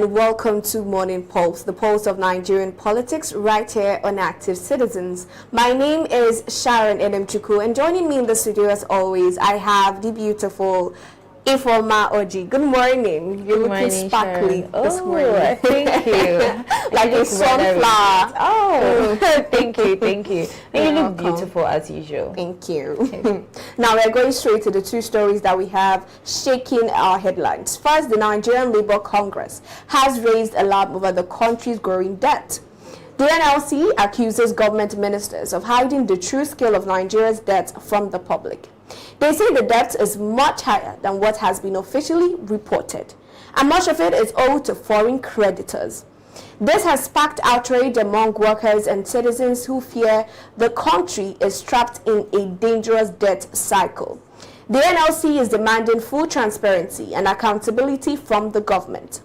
and welcome to Morning Pulse, the pulse of Nigerian politics, right here on Active Citizens. My name is Sharon Edemchuku, and joining me in the studio as always, I have the beautiful Ifoma Oji. Good morning. You're looking sparkly this morning. Thank you. Like a sunflower. Oh, thank you. And you look welcome. beautiful as usual. Thank you. Now we're going straight to the two stories that we have shaking our headlines. First, the Nigerian Labour Congress has raised alarm over the country's growing debt. The NLC accuses government ministers of hiding the true scale of Nigeria's debt from the public. They say the debt is much higher than what has been officially reported, and much of it is owed to foreign creditors. This has sparked outrage among workers and citizens who fear the country is trapped in a dangerous debt cycle. The NLC is demanding full transparency and accountability from the government.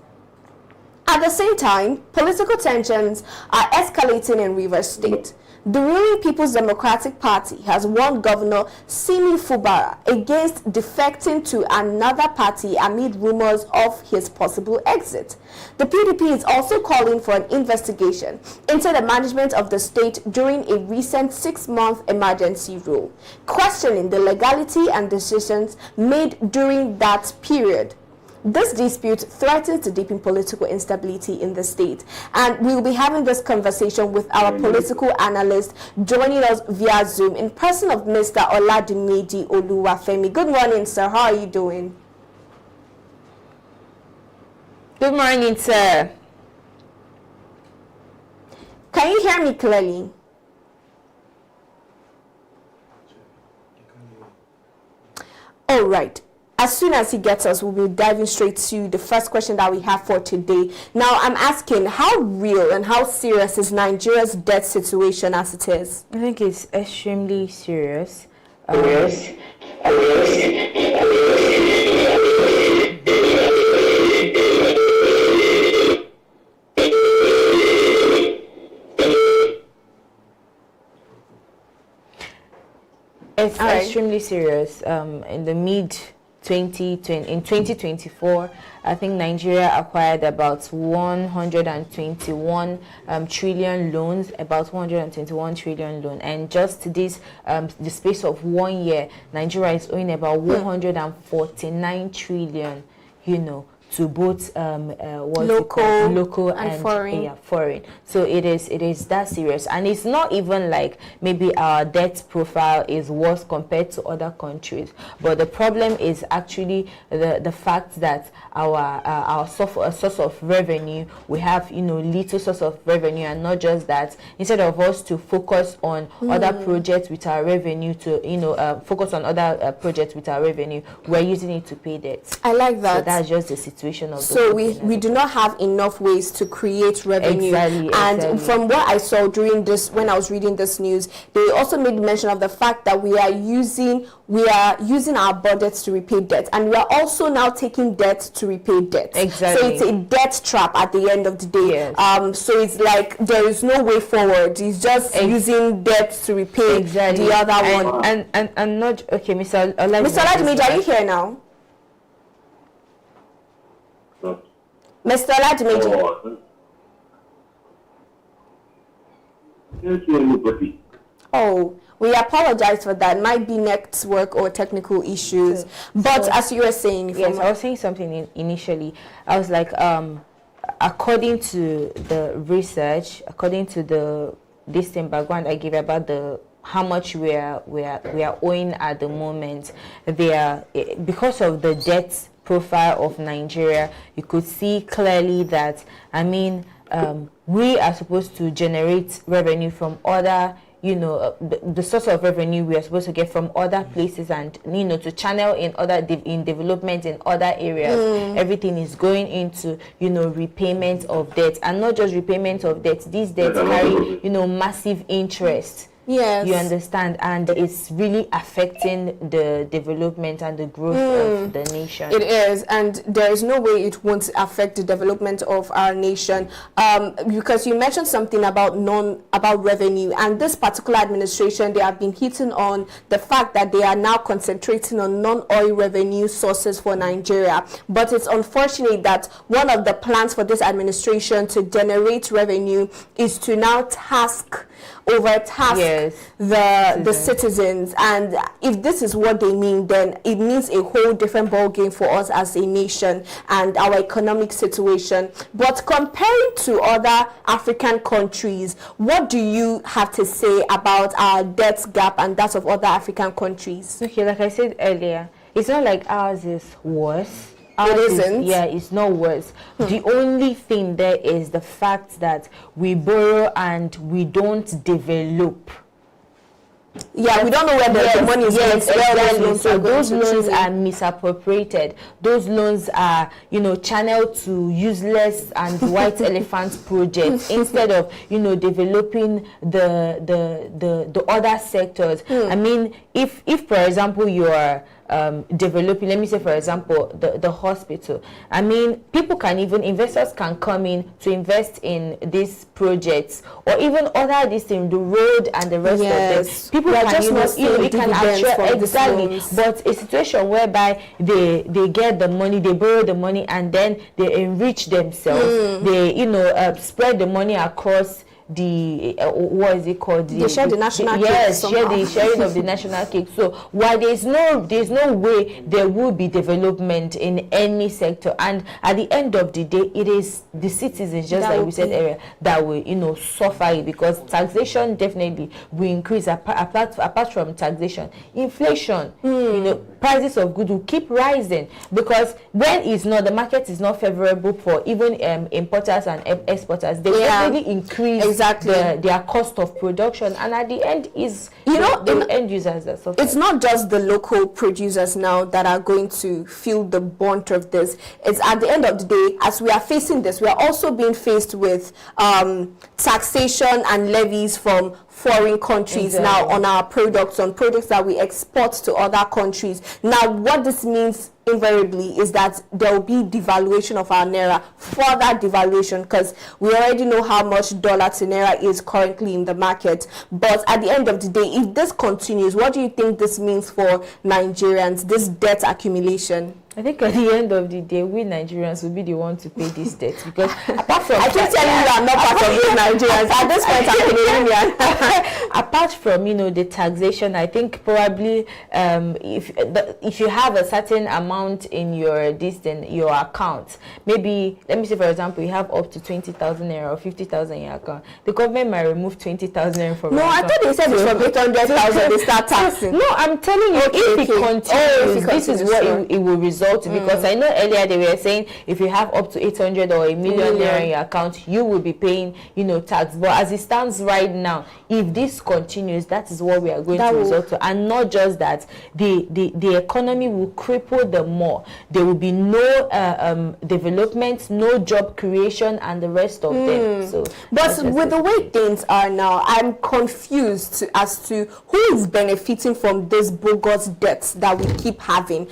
At the same time, political tensions are escalating in Rivers State. The ruling People's Democratic Party has warned Governor Simi Fubara against defecting to another party amid rumors of his possible exit. The PDP is also calling for an investigation into the management of the state during a recent 6-month emergency rule, questioning the legality and decisions made during that period. This dispute threatens to deepen political instability in the state, and we will be having this conversation with our political analyst joining us via Zoom in person of Mr. Oladimeji Oluwafemi. Good morning, sir. How are you doing? Good morning, sir. Can you hear me clearly? All right. As soon as he gets us, we'll be diving straight to the first question that we have for today. Now, I'm asking, how real and how serious is Nigeria's debt situation as it is? I think it's extremely serious. It's extremely serious. In the in 2024, I think Nigeria acquired about 121 trillion loans, and just this the space of 1 year, Nigeria is owing about 149 trillion, to both local and foreign. So it is that serious, and it's not even like maybe our debt profile is worse compared to other countries, but the problem is actually the fact that our source of revenue, we have little source of revenue, and not just that, instead of us to focus on other projects with our revenue, focus on other projects with our revenue, we're using it to pay debts. I like that. So that's just the situation of the so we do not have enough ways to create revenue. Exactly. From what I saw during this, when I was reading this news, they also made mention of the fact that we are using our budgets to repay debt, and we are also now taking debt to repay debt. Exactly. So it's a debt trap at the end of the day. Yes. So it's like there is no way forward. It's just using debt to repay the other one. And not okay, Mr. Oladimeji, are you here now? Mr. Oladimeji. Oh, we apologize for that. Might be network or technical issues. But as you were saying, yes, I was saying something initially. I was like, according to the research, according to the background I gave about how much we are owing at the moment, because of the debt profile of Nigeria, you could see clearly that we are supposed to generate revenue from other, the source of revenue we are supposed to get from other places, and to channel in development in other areas. Everything is going into repayment of debt, and not just repayment of debt. These debts carry massive interest. Yes. You understand? And it's really affecting the development and the growth of the nation. It is, and there is no way it won't affect the development of our nation. Because you mentioned something about revenue, and this particular administration, they have been hitting on the fact that they are now concentrating on non-oil revenue sources for Nigeria. But it's unfortunate that one of the plans for this administration to generate revenue is to now overtask the citizens. And if this is what they mean, then it means a whole different ball game for us as a nation and our economic situation. But comparing to other African countries, what do you have to say about our debt gap and that of other African countries? Okay, like I said earlier, it's not like ours is worse. It isn't. Yeah, it's not worse. The only thing there is the fact that we borrow and we don't develop. Yeah, we don't know where the money is going. Exactly. So those loans are misappropriated. Those loans are, channeled to useless and white elephant projects instead of, developing the other sectors. I mean, if for example you are developing, let me say for example the hospital, I mean, investors can come in to invest in these projects, or even other these things, the road and the rest of them. People can actually exactly, but a situation whereby they get the money, they borrow the money, and then they enrich themselves. They spread the money across the what is it called? They share the national cake. Yes, share the sharing of the national cake. So while there's no way there will be development in any sector, and at the end of the day, it is the citizens, just like we said earlier, that will suffer it, because taxation definitely will increase. Apart from taxation, inflation, prices of goods will keep rising, because when the market is not favorable for even importers and exporters, they definitely increase their cost of production, and at the end is the end users that suffer. It's not just the local producers now that are going to feel the brunt of this. It's at the end of the day, as we are facing this, we are also being faced with taxation and levies from foreign countries now on our products, on products that we export to other countries. Now, what this means invariably is that there will be devaluation of our naira, further devaluation, because we already know how much dollar to naira is currently in the market. But at the end of the day, if this continues, what do you think this means for Nigerians, this debt accumulation? I think at the end of the day, we Nigerians will be the one to pay this debt, because apart from I keep telling you I'm not part of those Nigerians. At this point, I'm Canadian. Apart from the taxation, I think probably if you have a certain amount in your account, maybe let me say for example you have up to 20,000 naira or 50,000 in your account, the government might remove 20,000 naira from your account. I thought they said it's from 800,000 they start taxing. No, I'm telling you, if it continues, this is what it will result to, because I know earlier they were saying if you have up to 800 or a million naira in your account, you will be paying tax. But as it stands right now, if this continues, that is what we are going to result to. And not just that, the economy will cripple the more. There will be no development, no job creation, and the rest of them. So, but with the way things are now, I'm confused as to who is benefiting from this bogus debts that we keep having.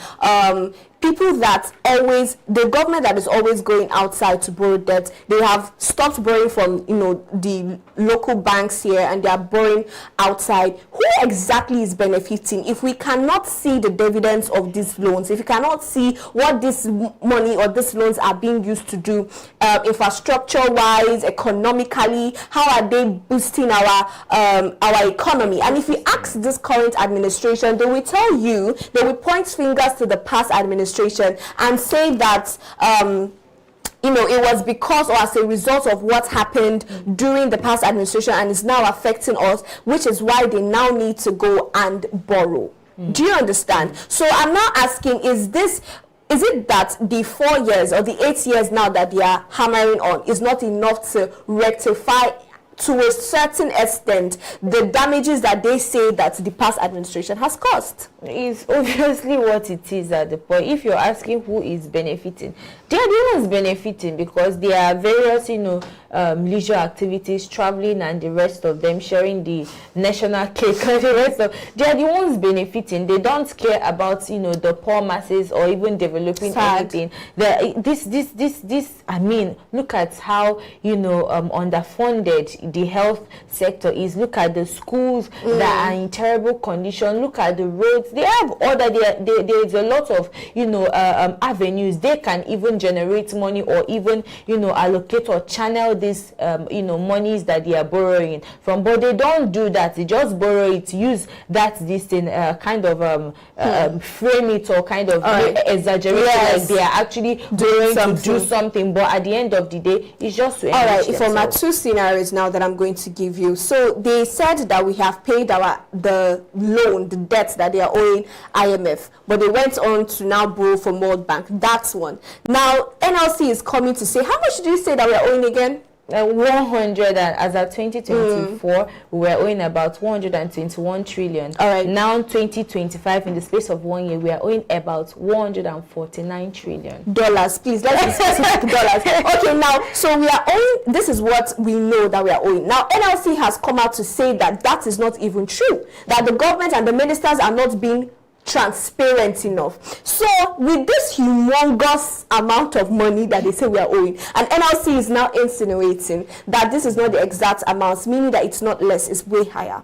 People that the government that is always going outside to borrow debt, they have stopped borrowing from the local banks here, and they are borrowing outside. Who exactly is benefiting if we cannot see the dividends of these loans, if we cannot see what this money or these loans are being used to do, infrastructure wise, economically? How are they boosting our economy? And if we ask this current administration, they will tell you, they will point fingers to the past administration and say that it was because or as a result of what happened during the past administration and is now affecting us, which is why they now need to go and borrow. Do you understand? So I'm now asking, is it that the 4 years or the 8 years now that they are hammering on is not enough to rectify to a certain extent the damages that they say that the past administration has caused? It's obviously what it is at the point. If you're asking who is benefiting, they are the ones benefiting, because there are various leisure activities, traveling and the rest of them, sharing the national cake and the rest of, they are the ones benefiting. They don't care about, you know, the poor masses or even developing anything. This, I mean, look at how, you know, underfunded the health sector is. Look at the schools that are in terrible condition. Look at the roads. They have other, there is a lot of, you know, avenues. They can even generate money or even, you know, allocate or channel this, you know, monies that they are borrowing from. But they don't do that. They just borrow it, use this thing, kind of frame it or kind of exaggerate it, like they are actually going to do something. But at the end of the day, it's just to enrich themselves. For my two scenarios now that I'm going to give you. So they said that we have paid the loan, the debts that they are owing IMF, but they went on to now borrow from World Bank. That's one. Now NLC is coming to say, how much do you say that we are owing again? 100, and as of 2024 we were owing about 121 trillion. All right, now 2025, in the space of 1 year, we are owing about 149 trillion dollars. Please, let's be specific. Dollars. Okay, now, so we are owing, this is what we know that we are owing. Now NLC has come out to say that that is not even true, that the government and the ministers are not being transparent enough. So with this humongous amount of money that they say we are owing, and NLC is now insinuating that this is not the exact amount, meaning that it's not less, it's way higher.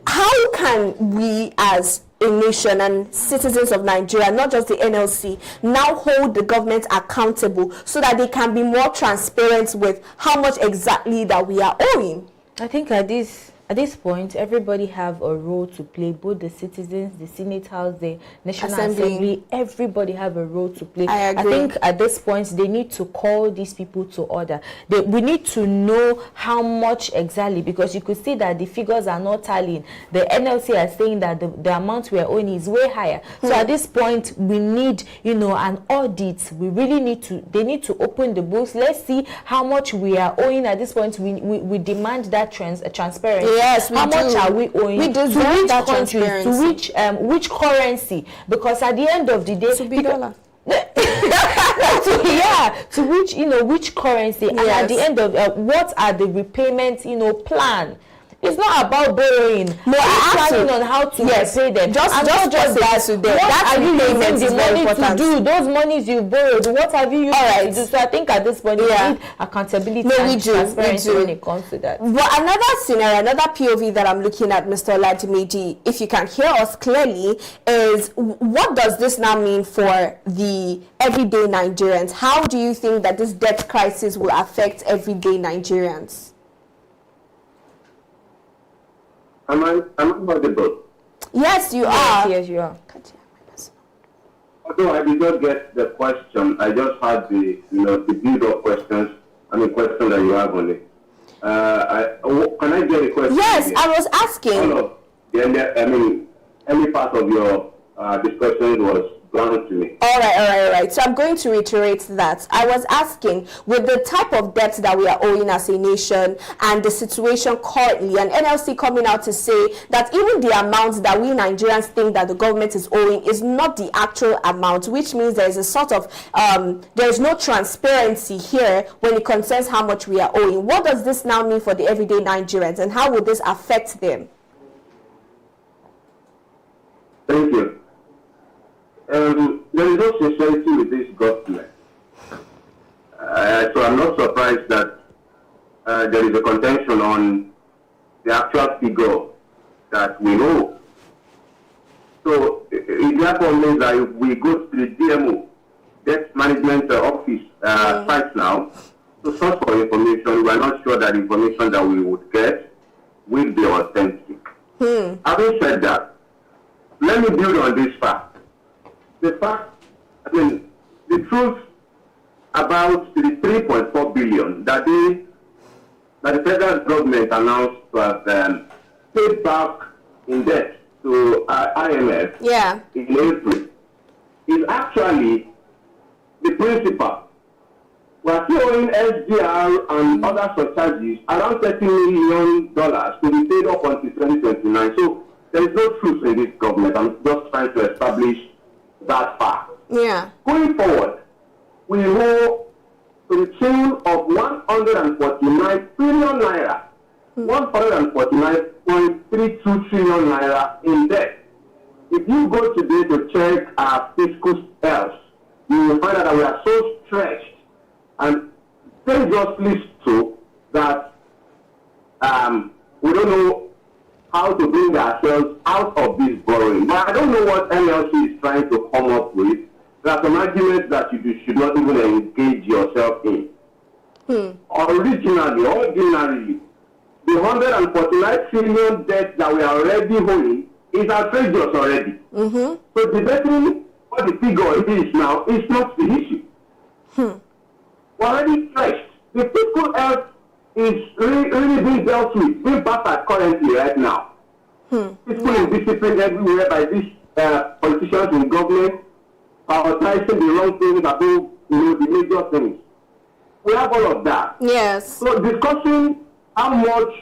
How can we as a nation and citizens of Nigeria, not just the NLC, now hold the government accountable so that they can be more transparent with how much exactly that we are owing? I think at this point, everybody have a role to play. Both the citizens, the Senate House, the National Assembly, everybody have a role to play. I agree. I think at this point, they need to call these people to order. We need to know how much exactly, because you could see that the figures are not tallying. The NLC are saying that the amount we are owing is way higher. So at this point, we need, you know, an audit. We really need to, they need to open the books. Let's see how much we are owing at this point. We demand that transparency. Yes, how much are we owing? We to which countries? To which currency? Because at the end of the day, to be dollar. to which, you know, which currency? Yes. And at the end of what are the repayments, you know, plan? It's not about borrowing. No, I'm planning on how to repay them. Just that today. What are you using the money to do? Those monies you borrowed, what have you used to do? So I think at this point, we need accountability and transparency when it comes to that. But another scenario, another POV that I'm looking at, Mr. Oladimiji, if you can hear us clearly, is what does this now mean for the everyday Nigerians? How do you think that this debt crisis will affect everyday Nigerians? Am I audible? Yes, you are. Yes, you are. Although I did not get the question, I just had the build of questions. Question that you have on it. Can I get a question? Yes, again? I was asking. Any part of your discussion was blank to me. All right. So I'm going to reiterate that. I was asking, with the type of debt that we are owing as a nation and the situation currently, and NLC coming out to say that even the amount that we Nigerians think that the government is owing is not the actual amount, which means there is a sort of, there is no transparency here when it concerns how much we are owing. What does this now mean for the everyday Nigerians, and how will this affect them? Thank you. There is no sincerity with this government. So I'm not surprised that there is a contention on the actual figure that we know. So it therefore means that if we go to the DMO, Debt Management Office site now, to search for information, we are not sure that information that we would get will be authentic. Having said that, let me build on this fact. The truth about the 3.4 billion that the federal government announced to have paid back in debt to IMF in April is actually the principal. We are still owing SDR and other surcharges around $30 million to be paid up until 2029. So there is no truth in this government. I'm just trying to establish that fact. Yeah. Going forward, we owe to the tune of 149 trillion naira, 149.32 trillion naira in debt. If you go today to check our fiscal health, you will find out that we are so stretched and dangerously so that we don't know how to bring ourselves out of this borrowing. But I don't know what NLC is trying to come up with. There are some arguments that you should not even engage yourself in. Ordinarily, the 149 trillion debt that we are already holding is outrageous already. So debating what the figure is now is not the issue. We're already stretched. The fiscal health is really being dealt with, being battered currently right now. Fiscal indiscipline everywhere by these politicians in government, prioritizing the wrong things above the major things. We have all of that. Yes. So discussing how much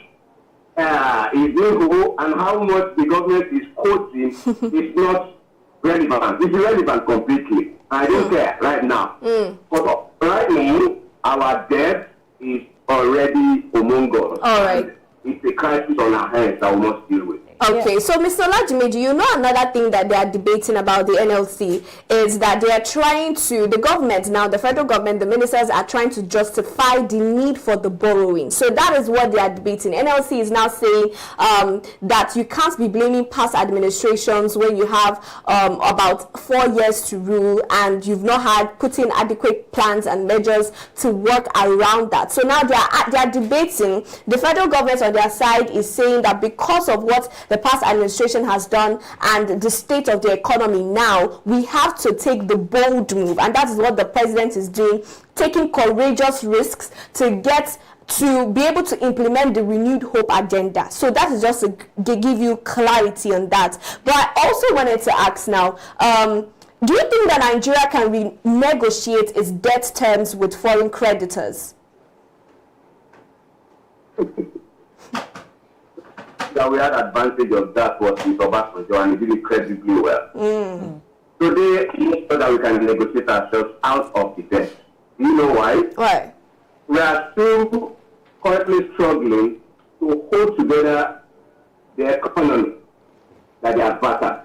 is being owed and how much the government is quoting is not relevant. It's irrelevant completely. I don't care right now. But right now, our debt is already humongous. All right. It's a crisis on our hands that we must deal with. Okay, so Mr. Olajimi, do you know another thing that they are debating about the NLC is that they are trying to, the government now, the federal government, the ministers are trying to justify the need for the borrowing. So that is what they are debating. NLC is now saying that you can't be blaming past administrations when you have about 4 years to rule and you've not had put in adequate plans and measures to work around that. So now they are debating. The federal government on their side is saying that because of what the past administration has done and the state of the economy now, we have to take the bold move, and that is what the president is doing, taking courageous risks to get to be able to implement the renewed hope agenda. So that is just to give you clarity on that. But I also wanted to ask now, do you think that Nigeria can renegotiate its debt terms with foreign creditors? That we had advantage of that was with Obasanjo, and he did incredibly well. Today, so that we can negotiate ourselves out of the debt. You know why? Why? We are still currently struggling to hold together the economy that they have battered.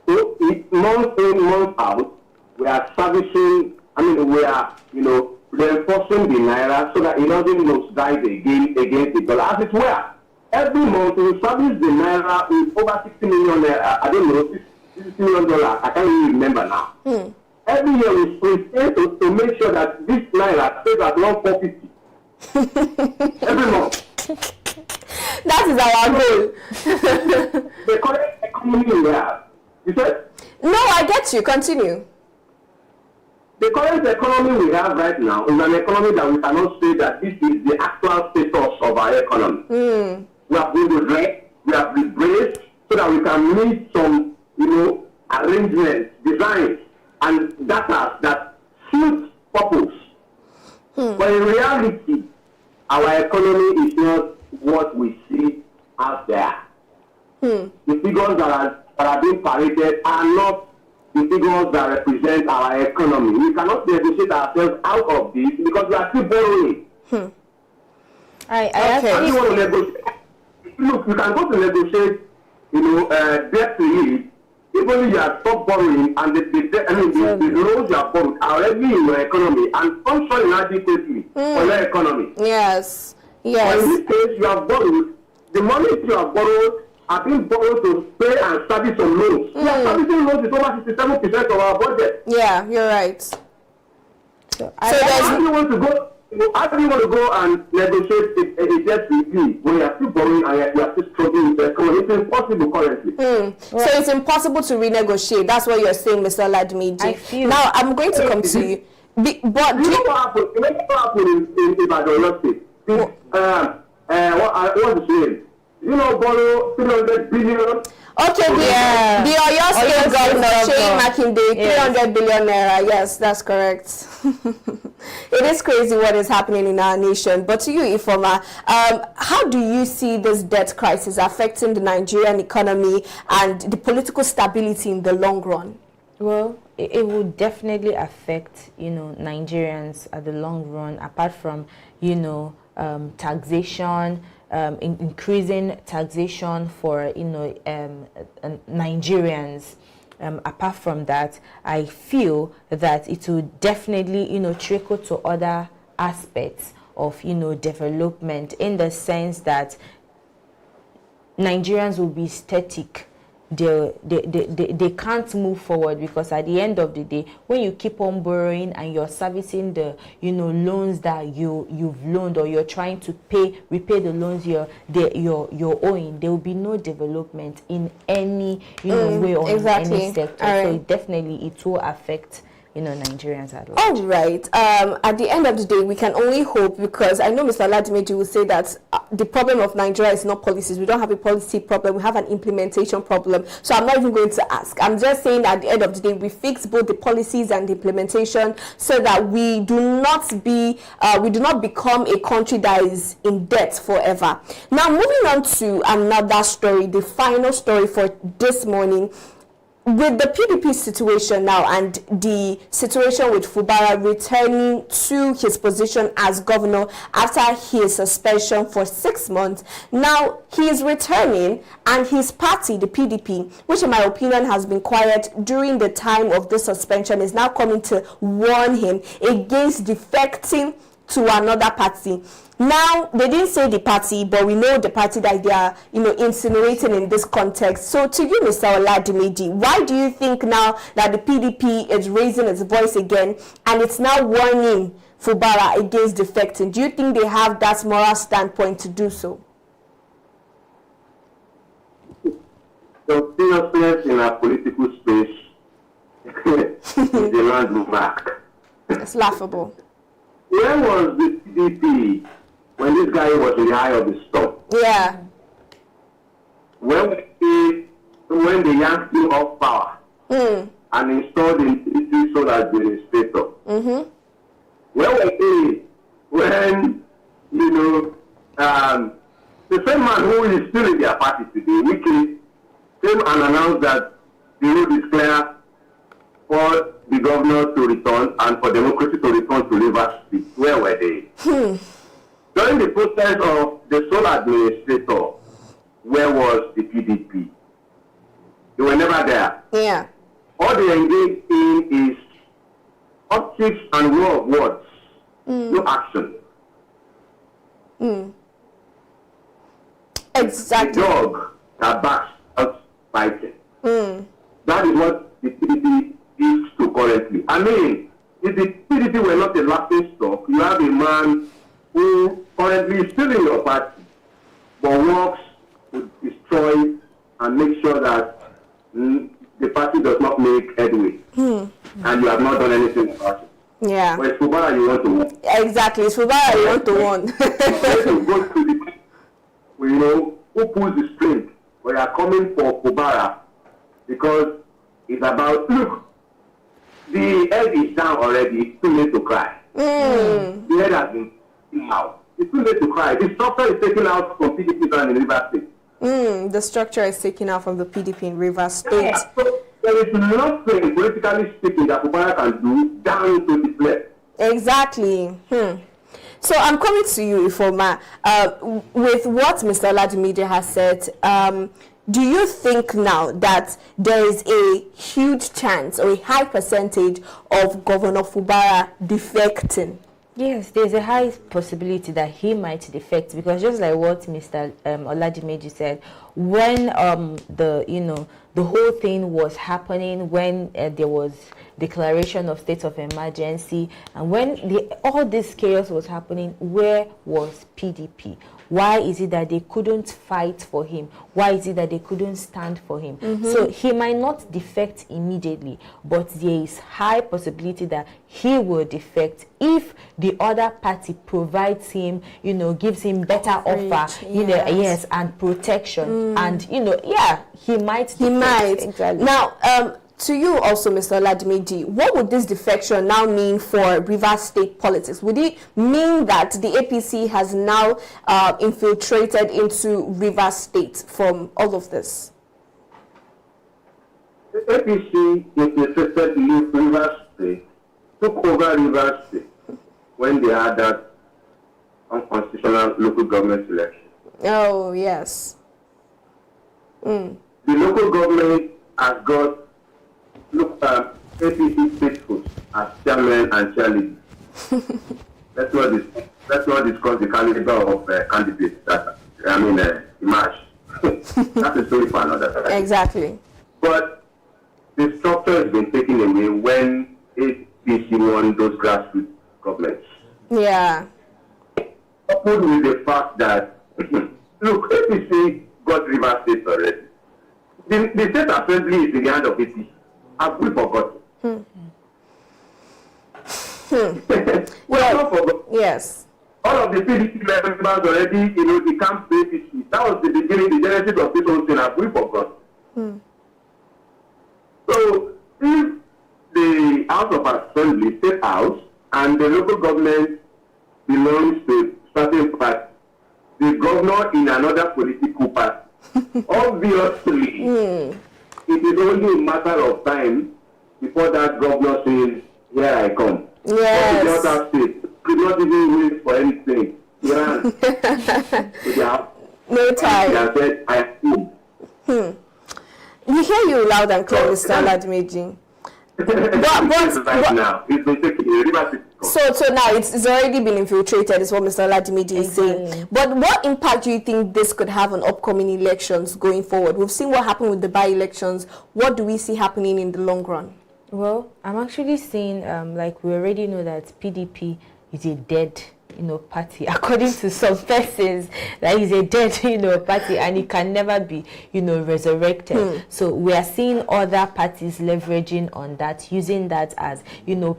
So, month in, month out, we are servicing, we are, reinforcing the naira so that it doesn't nosedive against the dollar, as it were. Every month, we service the naira with over 60 million naira. I don't know, $60 million. I can't really remember now. Every year, we aim to make sure that this naira stays at 140. Every month. That is our goal. The current economy we have. You said? No, I get you. Continue. The current economy we have right now is an economy that we cannot say that this is the actual status of our economy. We have been rebraced, we have rebraced so that we can meet some, arrangements, designs, and data that suit purpose. But in reality, our economy is not what we see out there. The figures that are being paraded are not the figures that represent our economy. We cannot negotiate ourselves out of this because we are still borrowing. I actually want to negotiate. Look, you can go to negotiate, debt relief, even if you have stopped borrowing and the loans you have borrowed are already in your economy and functioning adequately for your economy. Yes. But in this case, you have borrowed, the money you have borrowed are being borrowed to pay and service some loans. We are servicing loans with over 67% of our budget. Yeah, you're right. So how do you want to go? How do you want to go and negotiate a debt review when you are still borrowing and you are still struggling with the economy? It's impossible currently. So it's impossible to renegotiate. That's what you're saying, Mr. Ladmiji. I feel. Now I'm going to come to you. But you know what happened in Ibadan State? What's the name? Borrow 300 billion. Okay, the Oyo State Governor, Sheyi Makinde, 300 billion naira. Yes, that's correct. It is crazy what is happening in our nation. But to you, Ifoma, how do you see this debt crisis affecting the Nigerian economy and the political stability in the long run? Well, it would definitely affect, Nigerians at the long run, apart from, taxation, increasing taxation for, Nigerians. Apart from that, I feel that it will definitely, trickle to other aspects of, development, in the sense that Nigerians will be static. They can't move forward, because at the end of the day, when you keep on borrowing and you're servicing the loans that you've loaned, or you're trying to repay the loans you're owing, there will be no development in any way, or in any sector. So definitely it will affect Nigerians at large. All right. At the end of the day, we can only hope, because I know Mr. Oladimeji will say that the problem of Nigeria is not policies. We don't have a policy problem. We have an implementation problem. So I'm not even going to ask. I'm just saying, at the end of the day, we fix both the policies and the implementation, so that we do not become a country that is in debt forever. Now, moving on to another story, the final story for this morning. With the PDP situation now, and the situation with Fubara returning to his position as governor after his suspension for 6 months, now he is returning, and his party, the PDP, which in my opinion has been quiet during the time of the suspension, is now coming to warn him against defecting to another party. Now, they didn't say the party, but we know the party that they are, insinuating in this context. So to you, Mr. Oladimeji, why do you think now that the PDP is raising its voice again, and it's now warning Fubara against defecting? Do you think they have that moral standpoint to do so? The seriousness in our political space is a landmark. It's laughable. Where was the PDP when this guy was in the eye of the storm? Yeah. When they yanked him off power and installed the PDP so as administrator? Where were they when, the same man who is still in their party today, Wiki, came and announced that the road is clear for the governor to return and for democracy to return to Rivers State? Where were they? During the process of the sole administrator, where was the PDP? They were never there. Yeah. All they engaged in is optics and war of words, no action. Exactly. The dog that barks out biting. That is what the PDP is to currently. I mean, if the PDP were not a laughing stock, you have a man who currently is still in your party, but works to destroy and make sure that the party does not make headway. And you have not done anything about it. Yeah. But it's Fubara you want to win. Exactly. It's Fubara you want to win. To go to the, who pulls the string? We are coming for Fubara because it's about, look, the head is down already. It's too late to cry. The head has been taken out. It's too late to cry. The structure is taken out from PDP and in Rivers State. The structure is taken out from the PDP in Rivers State. Yeah, so there is nothing, politically speaking, that Fubara can do down to the flesh. Exactly. So I'm coming to you, Ifoma. With what Mr. Oladimeji has said, do you think now that there is a huge chance or a high percentage of Governor Fubara defecting? Yes, there's a high possibility that he might defect, because just like what Mr. Oladimeji said, when the whole thing was happening, when there was declaration of state of emergency, and when all this chaos was happening, where was PDP? Why is it that they couldn't fight for him? Why is it that they couldn't stand for him? So he might not defect immediately, but there is high possibility that he will defect if the other party provides him, gives him better offer, yes, and protection. And, he might defect. He might. Exactly. Now, to you also, Mr. Oladimeji, what would this defection now mean for Rivers State politics? Would it mean that the APC has now infiltrated into Rivers State from all of this? APC infiltrated Rivers State, took over Rivers State when they had that unconstitutional local government election. Oh, yes. The local government has got APC faithful as chairman and chairleader. Let's not discuss the caliber of candidates that emerged. That's a story for another time. Exactly. But the structure has been taken away when APC won those grassroots governments. Yeah. Coupled with the fact that, look, APC got Rivers State already. The state assembly is in the hand of APC. Have we forgotten? We have not forgotten. Yes. All of the PDP members already, the camp APC. That was the beginning, the genesis of this whole thing. Have we forgotten? So, if the House of Assembly, State House, and the local government belongs to certain party, the governor in another political party, obviously, it is only a matter of time before that governor says, here I come. Yes. But the other state could not even wait for anything. Iran. No time. They said, I am. We hear you loud and clear, Mr. Ladimiji. So now it's already been infiltrated, is what Mr. Ladimiji is saying. But what impact do you think this could have on upcoming elections going forward? We've seen what happened with the by-elections. What do we see happening in the long run? Well, I'm actually saying, like we already know that PDP is a dead party, according to some persons, that is a dead, party, and it can never be, resurrected. So we are seeing other parties leveraging on that, using that as,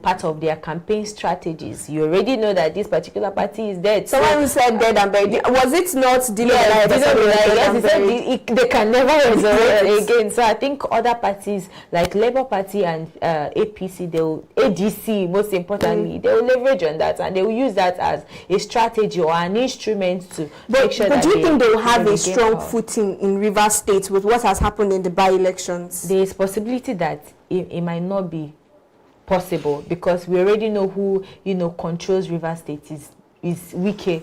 part of their campaign strategies. You already know that this particular party is dead. Someone said dead and buried. Was it not delayed? Yes, they can never resurrect again. So I think other parties like Labour Party and APC, ADC, most importantly, they will leverage on that, and they will use that as a strategy or an instrument to make sure that. But do you think they will have a strong footing in Rivers State with what has happened in the by-elections? There is possibility that it might not be possible, because we already know who controls Rivers State is Wike.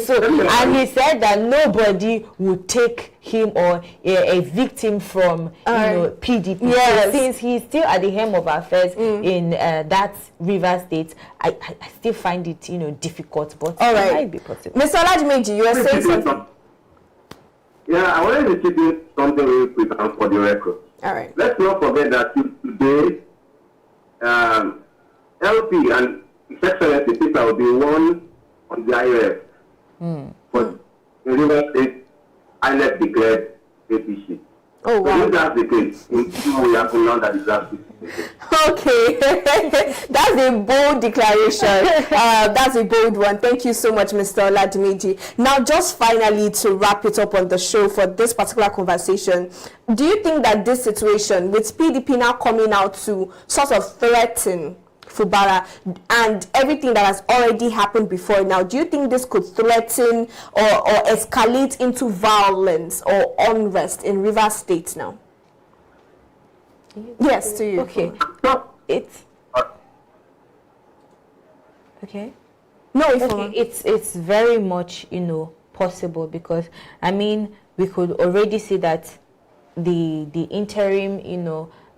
So, and he said that nobody would take him or a victim from PDP. Yes. So since he's still at the helm of affairs in that Rivers State, I still find it difficult, but it might be possible. Mr. Ladimiji, you are saying something. Yeah, I wanted to chip in something real quick for the record. All right. Let's not forget that today, LP and His Excellency Peter will be one on the IOF. But in Rivers State, INEC declared APC. Oh, wow. So if that's the case, we have to know that it's that. Okay. That's a bold declaration. That's a bold one. Thank you so much, Mr. Ladimiji. Now, just finally to wrap it up on the show for this particular conversation, do you think that this situation, with PDP now coming out to sort of threaten Fubara and everything that has already happened before now, do you think this could threaten or escalate into violence or unrest in Rivers State now? Yes, to you. Okay. It's okay. No, it's very much possible, because we could already see that the interim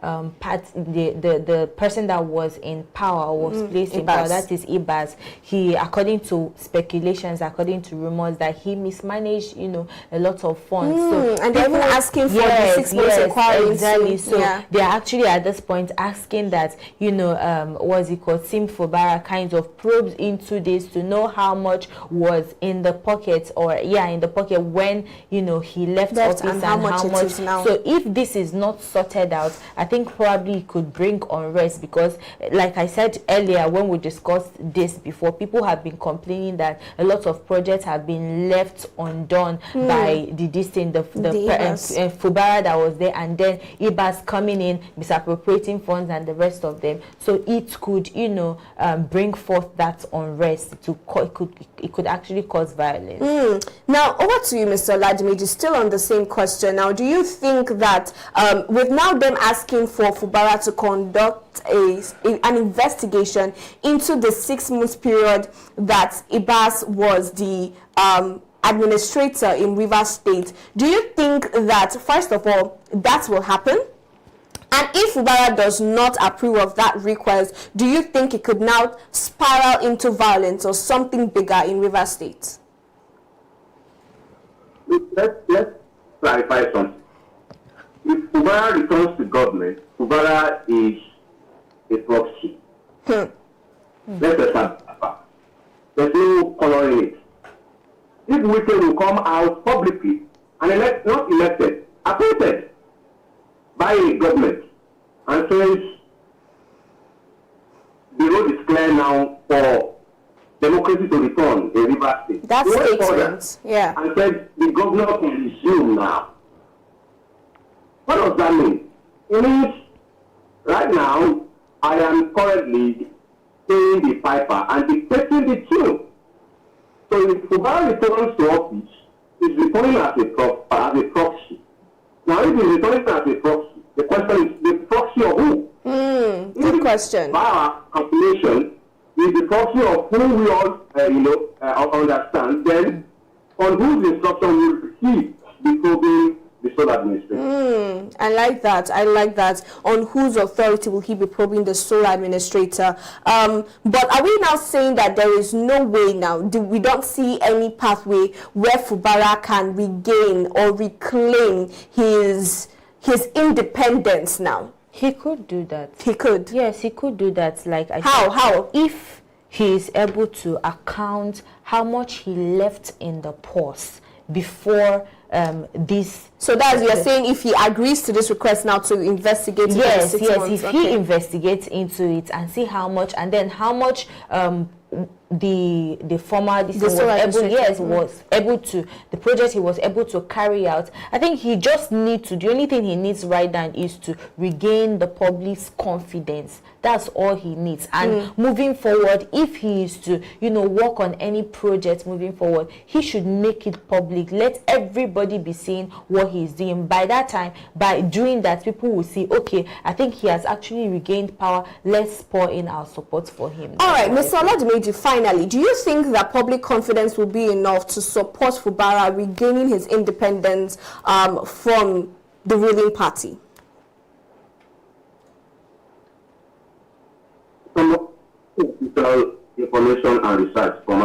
the person that was in power was placed in power, that is Ibas. He, according to speculations, according to rumors, that he mismanaged a lot of funds. So and they're even asking for the 6 months inquiry. Exactly. So they're actually at this point asking that what's it called, Sim Fubara kind of probes into this to know how much was in the pocket, or in the pocket when he left office, and how much it is now. So if this is not sorted out, I think probably it could bring unrest, because like I said earlier when we discussed this before, people have been complaining that a lot of projects have been left undone by the Fubara that was there, and then Ibas coming in, misappropriating funds and the rest of them. So it could bring forth that unrest. It could actually cause violence. Now over to you, Mr. Ladimiji, still on the same question. Now, do you think that with now them asking calling for Fubara to conduct an investigation into the 6 months period that Ibas was the administrator in Rivers State. Do you think that, first of all, that will happen? And if Fubara does not approve of that request, do you think it could now spiral into violence or something bigger in Rivers State? Let's clarify something. If Fubara returns to government, Fubara is a proxy. Let's establish that. There's no coloring it. If Wike will come out publicly and not elected, appointed by a government, and says the road is clear now for democracy to return in Rivers State. That's statement, yeah. And said the governor can resume now. What does that mean? It means right now I am currently paying the piper and dictating the tune. So if Fubara returns to office, he's returning as a proxy. Now if he's returning as a proxy, the question is the proxy of who? Good question. By our calculation, is the proxy of who we all understand, then on whose instruction we receive the probing the sole administrator. I like that. On whose authority will he be probing the sole administrator? But are we now saying that there is no way now? We don't see any pathway where Fubara can regain or reclaim his independence now? He could do that. He could. Yes, he could do that. Like How? If he is able to account how much he left in the purse before this. So that's you're saying if he agrees to this request now to investigate. Yes. If he investigates into it and see how much, and then how much the former the project he was able to carry out. I think he just needs to, the only thing he needs right now is to regain the public's confidence. That's all he needs. And moving forward, if he is to, work on any project moving forward, he should make it public. Let everybody be seeing what he's doing. By that time, by doing that, people will see, okay, I think he has actually regained power. Let's pour in our support for him. All right, Mr. Oladimeji, finally, do you think that public confidence will be enough to support Fubara regaining his independence from the ruling party? Some official information and research from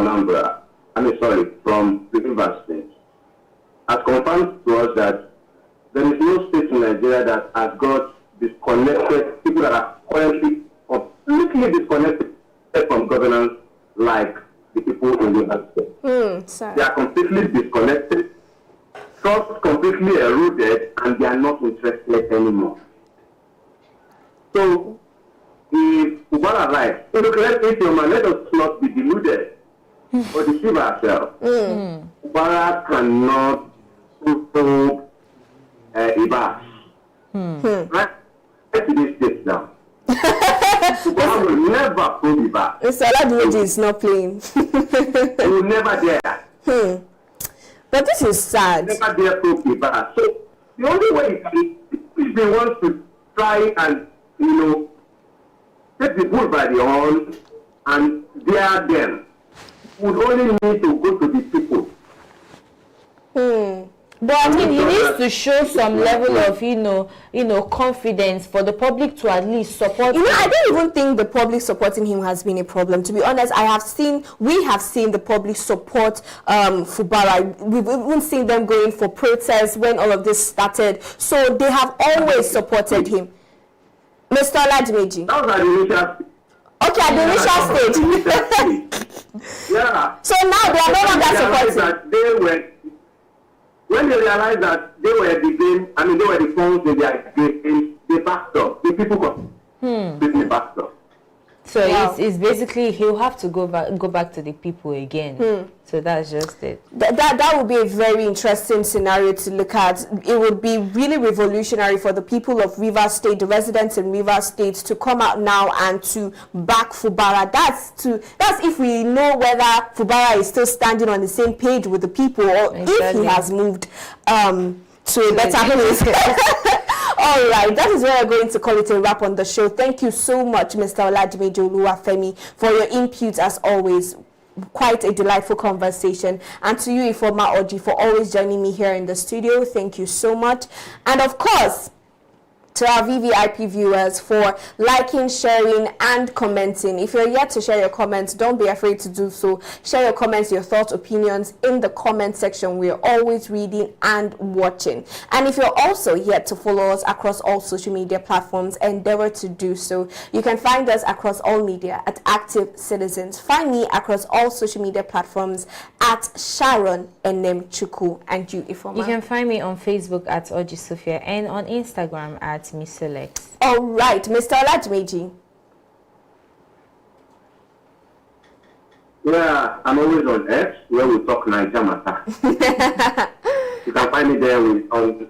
from the Rivers State has confirmed to us that there is no state in Nigeria that has got disconnected, people that are currently completely disconnected from governance like the people in Rivers State. They are completely disconnected, trust completely eroded, and they are not interested anymore. So, if Fubara arrives, let us not be deluded or deceive ourselves. Fubara cannot probe Ibas. Right? Let's this state down. Fubara will never probe Ibas. Mr. Oladimeji is not playing. He will never dare. But this is sad. Never dare probe Ibas. So, the only way he can, if they want to try and, take the bull by the horn and dare them, would only need to go to the people. But I mean, he needs to show some level of, confidence for the public to at least support him. I don't even think the public supporting him has been a problem. To be honest, we have seen the public support Fubara. We've even seen them going for protests when all of this started. So they have always supported him. Mr. Oladimeji. That was at the initial stage. Okay, at the initial stage. Yeah. So now they are no longer supporting. When they realized that they were the phones in their game, they backed up. The people completely backed up. So it's basically he'll have to go back to the people again. So that's just it. That would be a very interesting scenario to look at. It would be really revolutionary for the people of Rivers State, the residents in Rivers State, to come out now and to back Fubara. That's if we know whether Fubara is still standing on the same page with the people, or if he has moved to a better place. All right, that is where we're going to call it a wrap on the show. Thank you so much, Mr. Oladimeji Oluwafemi, for your input as always. Quite a delightful conversation. And to you, Ifoma Oji, for always joining me here in the studio. Thank you so much. And of course, to our VVIP viewers for liking, sharing, and commenting. If you're yet to share your comments, don't be afraid to do so. Share your comments, your thoughts, opinions in the comment section. We're always reading and watching. And if you're also yet to follow us across all social media platforms, endeavor to do so. You can find us across all media at Active Citizens. Find me across all social media platforms at Sharon Enem Chuku. And you, Ifoma? You can find me on Facebook at Oji Sophia and on Instagram at Miss Select. All right, Mr. Oladimeji. Yeah, I'm always on X where we talk Niger matter. You can find me there on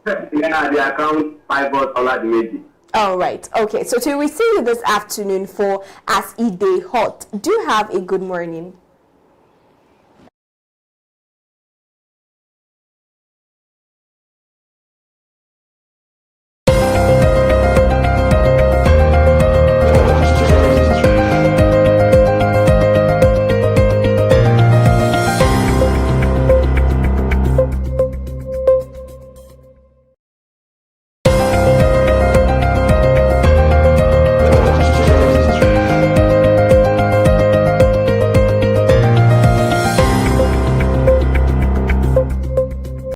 the account Pivot Oladimeji. All right, okay. So till we see you this afternoon for As E Day Hot, do have a good morning.